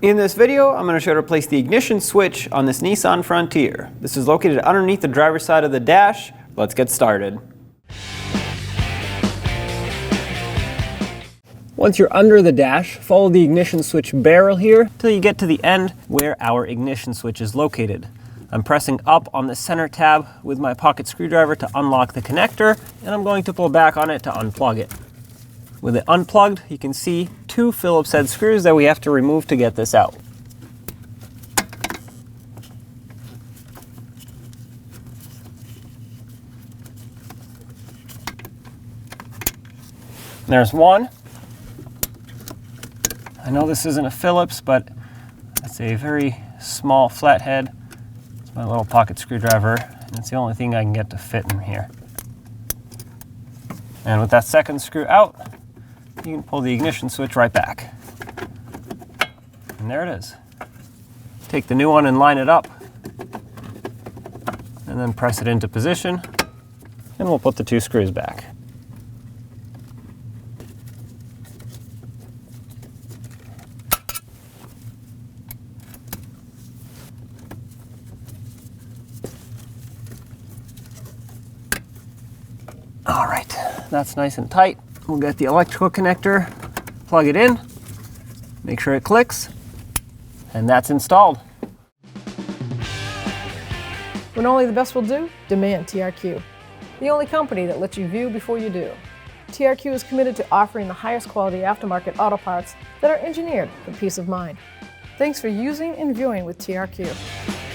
In this video, I'm going to show you how to place the ignition switch on this Nissan Frontier. This is located underneath the driver's side of the dash. Let's get started. Once you're under the dash, follow the ignition switch barrel here till you get to the end where our ignition switch is located. I'm pressing up on the center tab with my pocket screwdriver to unlock the connector, and I'm going to pull back on it to unplug it. With it unplugged, you can see two Phillips head screws that we have to remove to get this out. There's one. I know this isn't a Phillips, but it's a very small flathead. It's my little pocket screwdriver, and it's the only thing I can get to fit in here. And with that second screw out, you can pull the ignition switch right back. And there it is. Take the new one and line it up, and then press it into position, and we'll put the two screws back. All right, that's nice and tight. We'll get the electrical connector, plug it in, make sure it clicks, and that's installed. When only the best will do, demand TRQ. The only company that lets you view before you do. TRQ is committed to offering the highest quality aftermarket auto parts that are engineered for peace of mind. Thanks for using and viewing with TRQ.